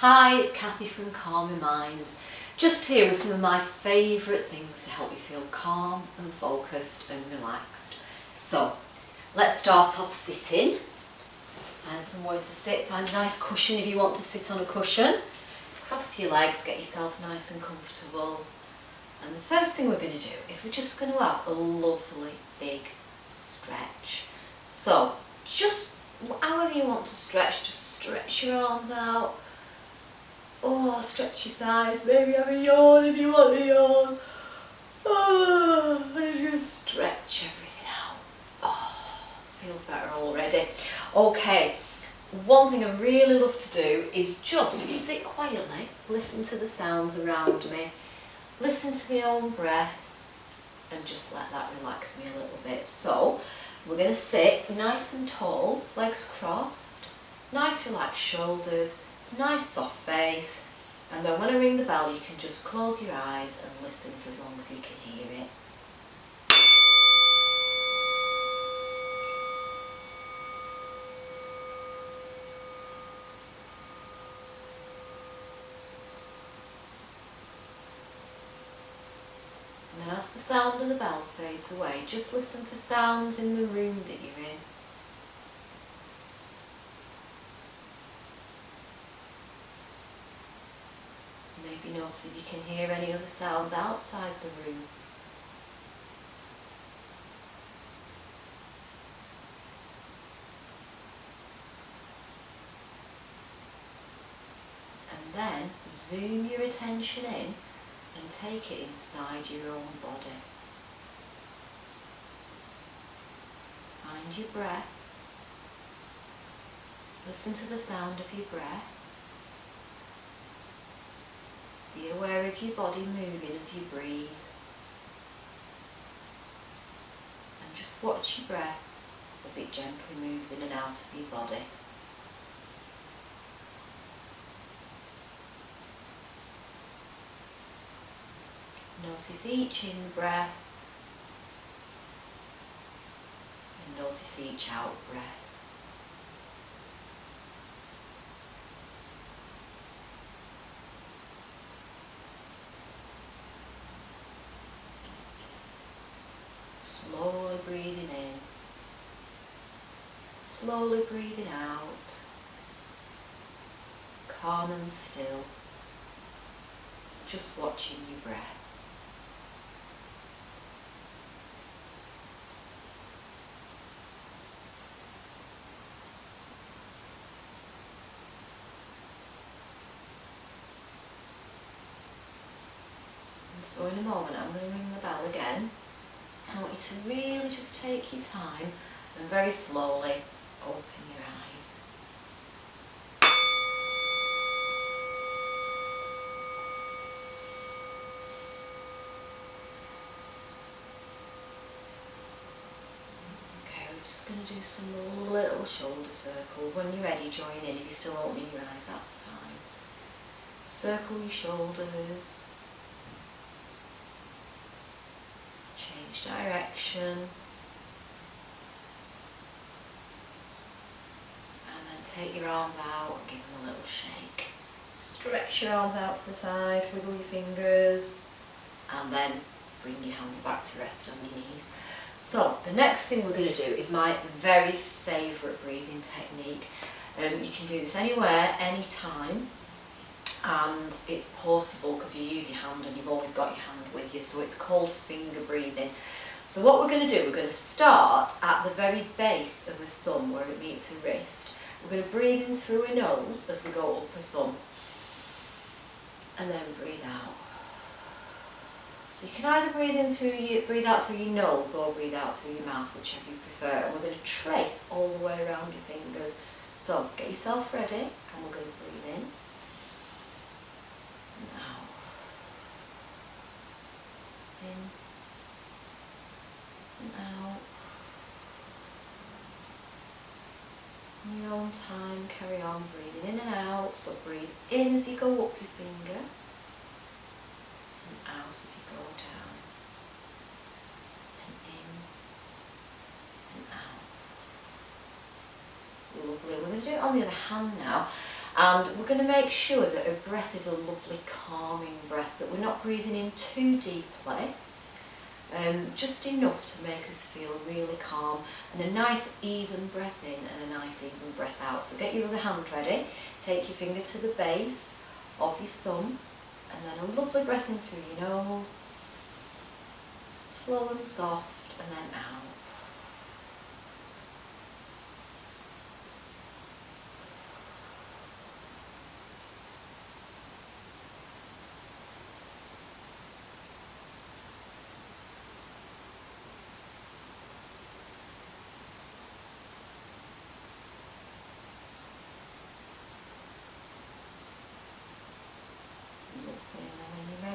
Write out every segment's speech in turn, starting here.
Hi, it's Kathy from Calm Minds. Just here with some of my favourite things to help you feel calm and focused and relaxed. So, let's start off sitting. Find somewhere to sit, find a nice cushion if you want to sit on a cushion. Cross your legs, get yourself nice and comfortable. And the first thing we're going to do is we're just going to have a lovely big stretch. So, just however you want to stretch, just stretch your arms out. Oh, stretch your sides, maybe have a yawn if you want a yawn. Oh, and just stretch everything out. Oh, feels better already. Okay, one thing I really love to do is just sit quietly, listen to the sounds around me, listen to my own breath, and just let that relax me a little bit. So, we're going to sit nice and tall, legs crossed, nice relaxed shoulders, nice soft face, and then when I ring the bell you can just close your eyes and listen for as long as you can hear it. And then as the sound of the bell fades away, just listen for sounds in the room that you're in. Maybe notice if you can hear any other sounds outside the room. And then zoom your attention in and take it inside your own body. Find your breath. Listen to the sound of your breath. Be aware of your body moving as you breathe. And just watch your breath as it gently moves in and out of your body. Notice each in-breath and notice each out-breath. Slowly breathing in, slowly breathing out, calm and still, just watching your breath. And so in a moment I'm going to ring the bell again. I want you to really just take your time and very slowly open your eyes. Okay, we're just going to do some little shoulder circles. When you're ready, join in. If you're still opening your eyes, that's fine. Circle your shoulders. Change direction, and then take your arms out and give them a little shake. Stretch your arms out to the side, wiggle your fingers, and then bring your hands back to rest on your knees. So the next thing we're going to do is my very favourite breathing technique. You can do this anywhere, anytime, and it's portable because you use your hand and you've always got your hand with you, so it's called finger breathing. So what we're going to do, we're going to start at the very base of a thumb where it meets a wrist. We're going to breathe in through a nose as we go up a thumb, and then breathe out. So you can either breathe out through your nose or breathe out through your mouth, whichever you prefer. And we're going to trace all the way around your fingers. So get yourself ready, and we're going to breathe in. Out. In and out. In your own time, carry on breathing in and out. So breathe in as you go up your finger, and out as you go down, and in and out. Lovely. We're going to do it on the other hand now. And we're going to make sure that our breath is a lovely calming breath, that we're not breathing in too deeply, just enough to make us feel really calm, and a nice even breath in and a nice even breath out. So get your other hand ready, take your finger to the base of your thumb, and then a lovely breath in through your nose, slow and soft, and then out.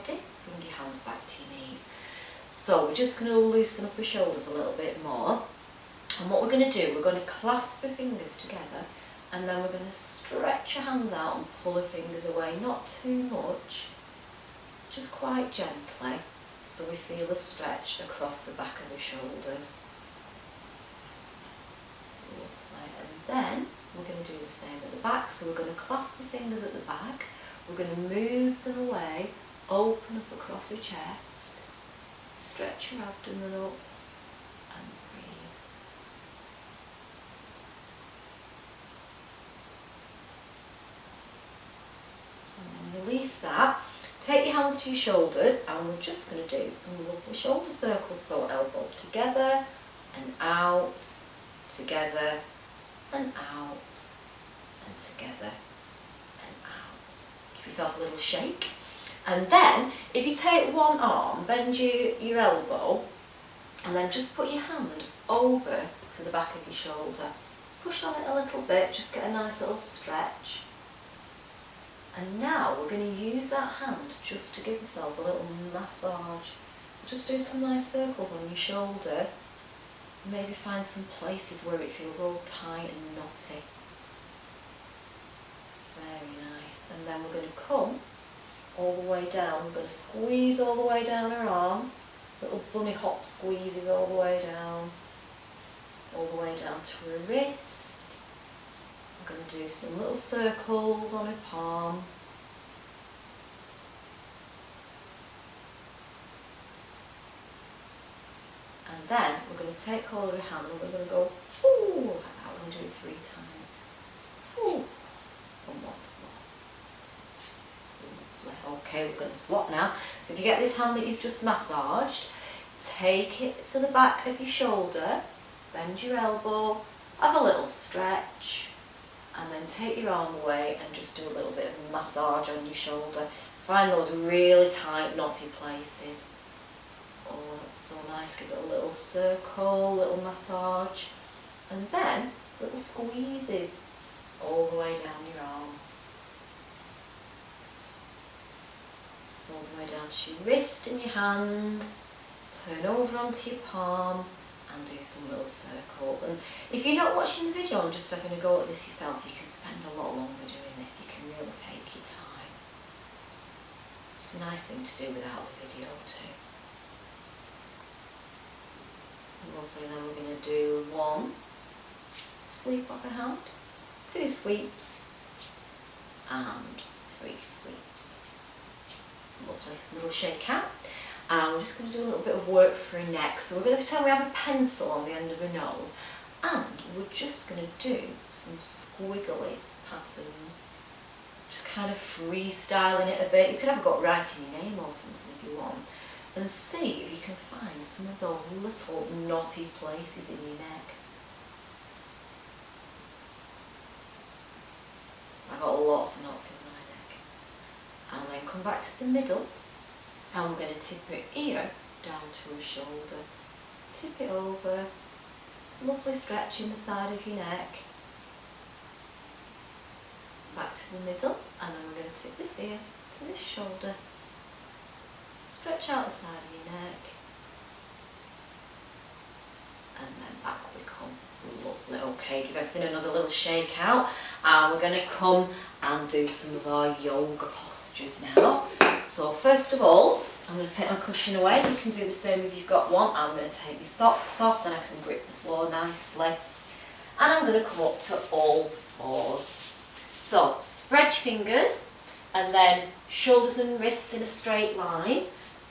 Bring your hands back to your knees. So we're just going to loosen up our shoulders a little bit more, and what we're going to do, we're going to clasp our fingers together, and then we're going to stretch our hands out and pull our fingers away, not too much, just quite gently, so we feel a stretch across the back of the shoulders. Lovely. And then we're going to do the same at the back, so we're going to clasp the fingers at the back, we're going to move them away, open up across your chest, stretch your abdomen up, and breathe. And then release that. Take your hands to your shoulders, and we're just going to do some lovely shoulder circles. So elbows together and out, together and out, and together and out. Give yourself a little shake. And then, if you take one arm, bend your elbow, and then just put your hand over to the back of your shoulder. Push on it a little bit, just get a nice little stretch. And now we're going to use that hand just to give ourselves a little massage. So just do some nice circles on your shoulder. Maybe find some places where it feels all tight and knotty. Very nice. And then we're going to come all the way down. We're going to squeeze all the way down our arm. Little bunny hop squeezes all the way down to our wrist. We're going to do some little circles on our palm. And then we're going to take hold of your hand and we're going to go, ooh, like that. We're going to do it 3 times. Ooh, and once more. Okay, we're going to swap now. So if you get this hand that you've just massaged, take it to the back of your shoulder, bend your elbow, have a little stretch, and then take your arm away and just do a little bit of massage on your shoulder. Find those really tight, knotty places. Oh, that's so nice. Give it a little circle, little massage, and then little squeezes all the way down your arm. All the way down to your wrist and your hand, turn over onto your palm and do some little circles. And if you're not watching the video and just having a go at this yourself, you can spend a lot longer doing this. You can really take your time. It's a nice thing to do without the video too. Lovely. Then we're going to do 1 sweep of the hand, 2 sweeps and 3 sweeps. Lovely. Little shake out. And we're just going to do a little bit of work for our neck. So we're going to pretend we have a pencil on the end of our nose, and we're just going to do some squiggly patterns. Just kind of freestyling it a bit. You could have got writing your name or something if you want. And see if you can find some of those little knotty places in your neck. I've got lots of knots in my neck. And then come back to the middle, and we're going to tip our ear down to our shoulder. Tip it over, lovely stretch in the side of your neck. Back to the middle, and then we're going to tip this ear to this shoulder. Stretch out the side of your neck, and then back we come. Lovely. Okay, give everything another little shake out, and we're going to come and do some of our yoga postures now. So first of all, I'm going to take my cushion away. You can do the same if you've got one. I'm going to take my socks off, then I can grip the floor nicely, and I'm going to come up to all 4s. So spread your fingers and then shoulders and wrists in a straight line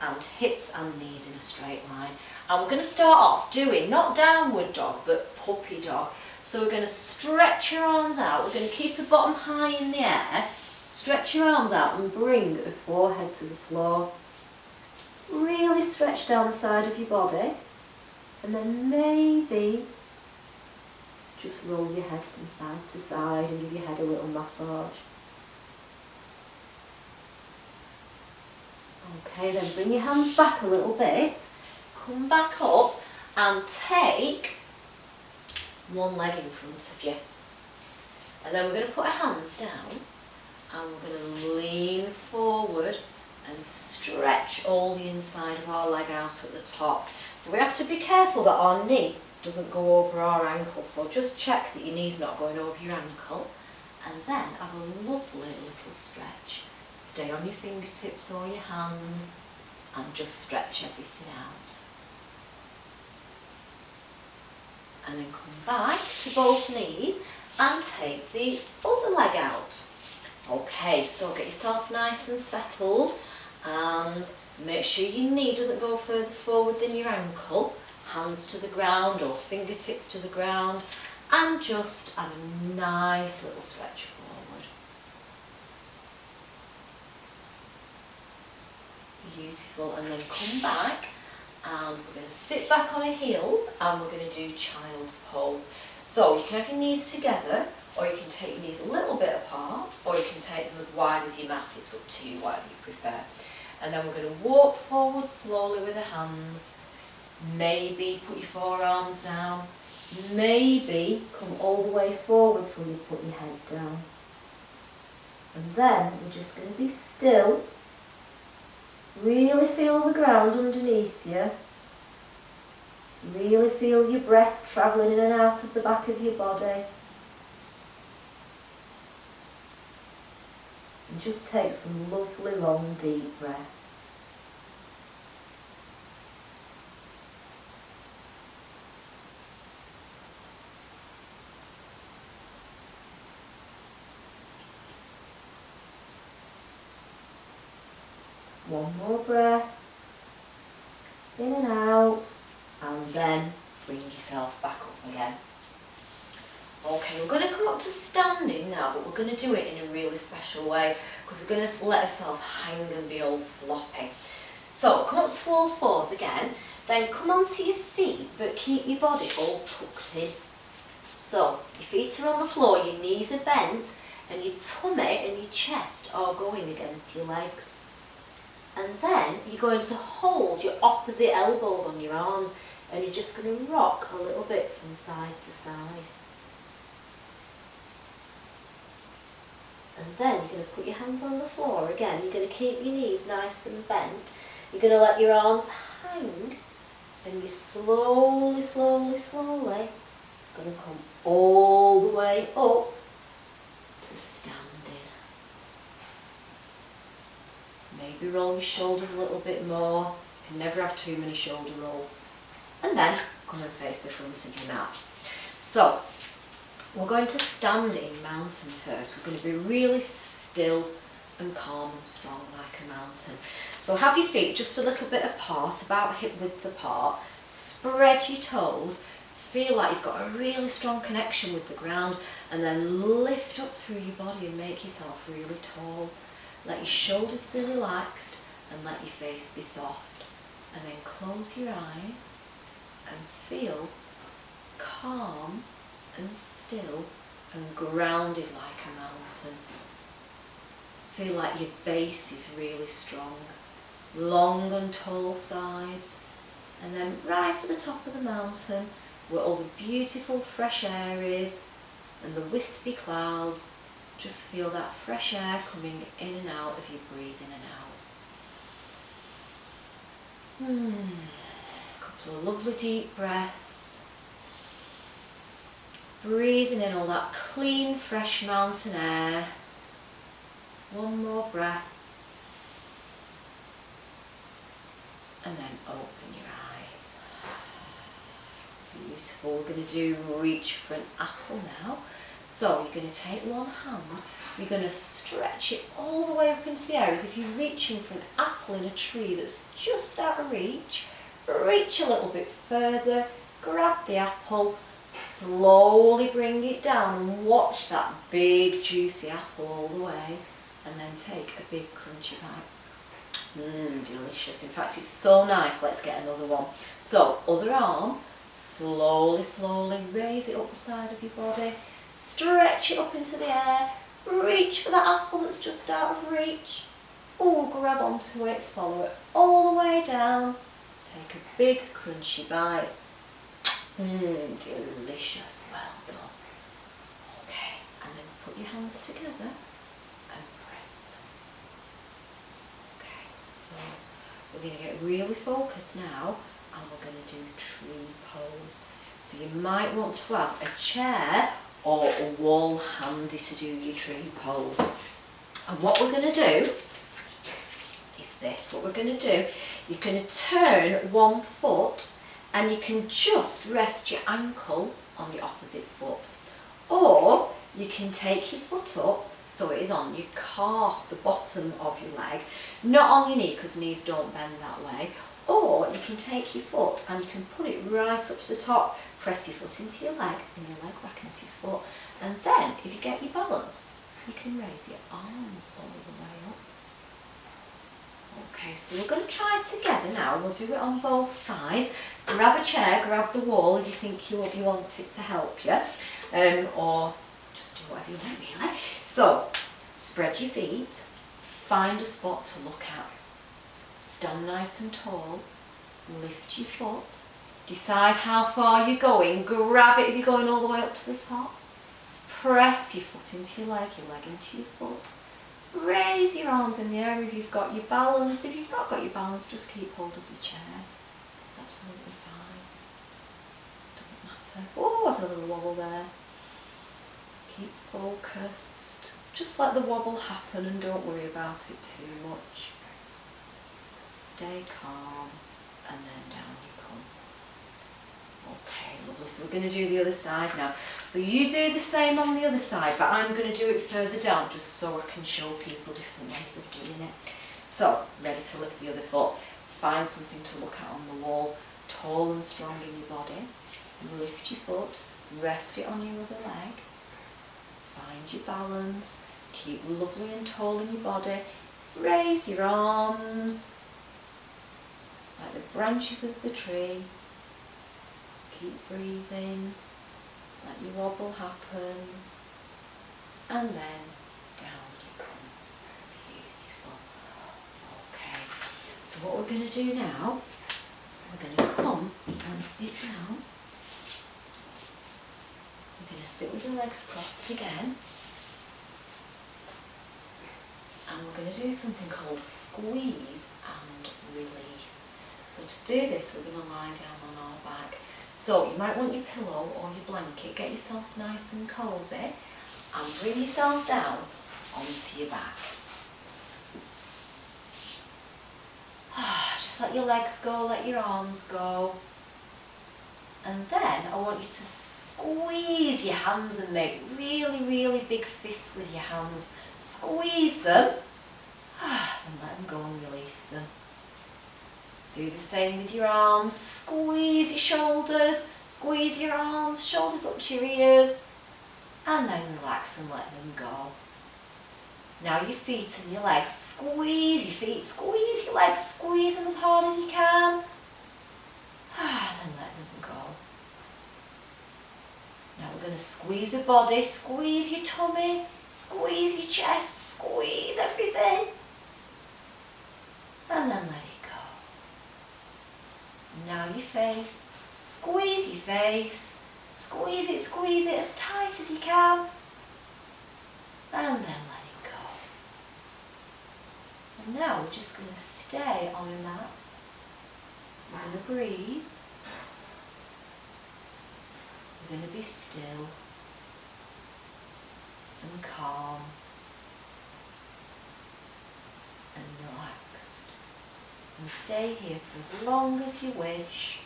and hips and knees in a straight line. And we're going to start off doing not downward dog but puppy dog. So we're going to stretch your arms out. We're going to keep the bottom high in the air. Stretch your arms out and bring the forehead to the floor. Really stretch down the side of your body. And then maybe just roll your head from side to side and give your head a little massage. Okay, then bring your hands back a little bit. Come back up and take one leg in front of you. And then we're going to put our hands down and we're going to lean forward and stretch all the inside of our leg out at the top. So we have to be careful that our knee doesn't go over our ankle, so just check that your knee's not going over your ankle, and then have a lovely little stretch. Stay on your fingertips or your hands and just stretch everything out. And then come back to both knees and take the other leg out. Okay, so get yourself nice and settled and make sure your knee doesn't go further forward than your ankle. Hands to the ground or fingertips to the ground, and just have a nice little stretch forward. Beautiful, and then come back and we're going to sit back on our heels and we're going to do child's pose. So you can have your knees together, or you can take your knees a little bit apart, or you can take them as wide as your mat. It's up to you, whatever you prefer. And then we're going to walk forward slowly with the hands. Maybe put your forearms down. Maybe come all the way forward till you put your head down. And then we're just going to be still. Really feel the ground underneath you. Really feel your breath travelling in and out of the back of your body. And just take some lovely long deep breaths. One more breath, in and out, and then bring yourself back up again. Okay, we're going to come up to standing now, but we're going to do it in a really special way because we're going to let ourselves hang and be all floppy. So come up to all fours again, then come onto your feet, but keep your body all tucked in. So your feet are on the floor, your knees are bent, and your tummy and your chest are going against your legs. And then you're going to hold your opposite elbows on your arms and you're just going to rock a little bit from side to side. And then you're going to put your hands on the floor again. You're going to keep your knees nice and bent. You're going to let your arms hang and you're slowly, slowly, slowly going to come all the way up to standing. Maybe roll your shoulders a little bit more. You can never have too many shoulder rolls. And then come and face the front of your mat. So we're going to standing mountain first. We're going to be really still and calm and strong like a mountain. So have your feet just a little bit apart, about hip width apart. Spread your toes. Feel like you've got a really strong connection with the ground, and then lift up through your body and make yourself really tall. Let your shoulders be relaxed and let your face be soft. And then close your eyes and feel calm and still and grounded like a mountain. Feel like your base is really strong, long and tall sides, and then right at the top of the mountain where all the beautiful fresh air is and the wispy clouds. Just feel that fresh air coming in and out as you breathe in and out. A couple of lovely deep breaths. Breathing in all that clean, fresh mountain air. One more breath. And then open your eyes. Beautiful. We're going to do reach for an apple now. So you're going to take one hand, you're going to stretch it all the way up into the air as if you're reaching for an apple in a tree that's just out of reach. Reach a little bit further, grab the apple, slowly bring it down and watch that big juicy apple all the way, and then take a big crunchy bite. Delicious. In fact, it's so nice. Let's get another one. So, other arm, slowly, slowly raise it up the side of your body, stretch it up into the air, reach for that apple that's just out of reach. Oh, grab onto it, follow it all the way down, take a big crunchy bite. Delicious, well done. Okay, and then put your hands together and press them. Okay, so we're going to get really focused now, and we're going to do tree pose. So you might want to have a chair or a wall handy to do your tree pose. And what we're going to do is this. What we're going to do, you're going to turn one foot and you can just rest your ankle on your opposite foot. Or you can take your foot up so it is on your calf, the bottom of your leg, not on your knee because knees don't bend that way. Or you can take your foot and you can put it right up to the top, press your foot into your leg and your leg back into your foot. And then if you get your balance, you can raise your arms all the way up. Okay, so we're going to try it together now. We'll do it on both sides. Grab a chair, grab the wall if you think you want it to help you, or just do whatever you want really. So, spread your feet, find a spot to look at, stand nice and tall, lift your foot, decide how far you're going, grab it if you're going all the way up to the top, press your foot into your leg into your foot, raise your arms in the air if you've got your balance. If you've not got your balance, just keep hold of your chair. It's absolutely fine. Doesn't matter. Oh, I've had a little wobble there. Keep focused. Just let the wobble happen and don't worry about it too much. Stay calm and then down you come. Okay, lovely. So we're going to do the other side now. So you do the same on the other side, but I'm going to do it further down just so I can show people different ways of doing it. So, ready to lift the other foot. Find something to look at on the wall, tall and strong in your body. Lift your foot, rest it on your other leg. Find your balance, keep lovely and tall in your body. Raise your arms like the branches of the tree. Keep breathing, let your wobble happen, and then down you come. Beautiful. Okay, so what we're going to do now, we're going to come and sit down. We're going to sit with the legs crossed again, and we're going to do something called squeeze and release. So to do this, we're going to lie down on our back. So you might want your pillow or your blanket, get yourself nice and cosy and bring yourself down onto your back. Just let your legs go, let your arms go. And then I want you to squeeze your hands and make really, really big fists with your hands. Squeeze them and let them go and release them. Do the same with your arms, squeeze your shoulders, squeeze your arms, shoulders up to your ears, and then relax and let them go. Now your feet and your legs, squeeze your feet, squeeze your legs, squeeze them as hard as you can, and then let them go. Now we're going to squeeze your body, squeeze your tummy, squeeze your chest, squeeze everything, and then let it go. Now your face, squeeze your face, squeeze it as tight as you can, and then let it go. And now we're just going to stay on a mat. We're going to breathe, we're going to be still and calm and relaxed. And stay here for as long as you wish.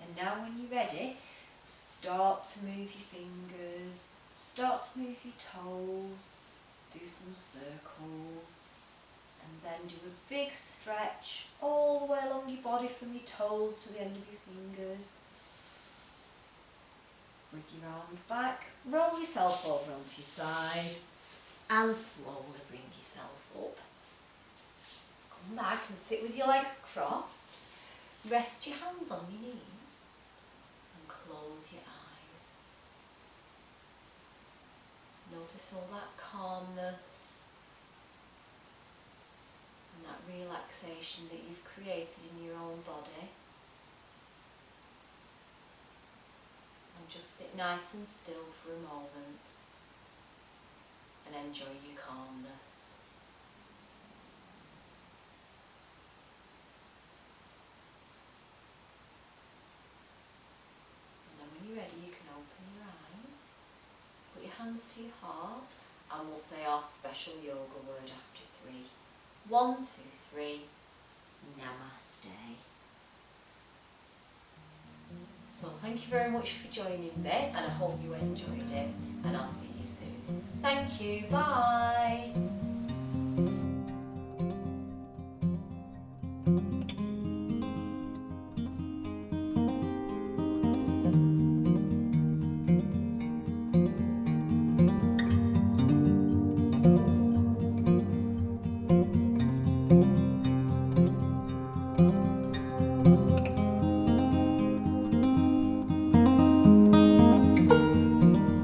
And now when you're ready, start to move your fingers, start to move your toes, do some circles, and then do a big stretch all the way along your body from your toes to the end of your fingers. Bring your arms back, roll yourself over onto your side, and slowly bring yourself up. Come back and sit with your legs crossed. Rest your hands on your knees and close your eyes. Notice all that calmness and that relaxation that you've created in your own body. And just sit nice and still for a moment and enjoy your calmness. And then when you're ready, you can open your eyes, put your hands to your heart, and we'll say our special yoga word after 3. 1, 2, 3, Namaste. So thank you very much for joining me, and I hope you enjoyed it, and I'll see you soon. Thank you, bye.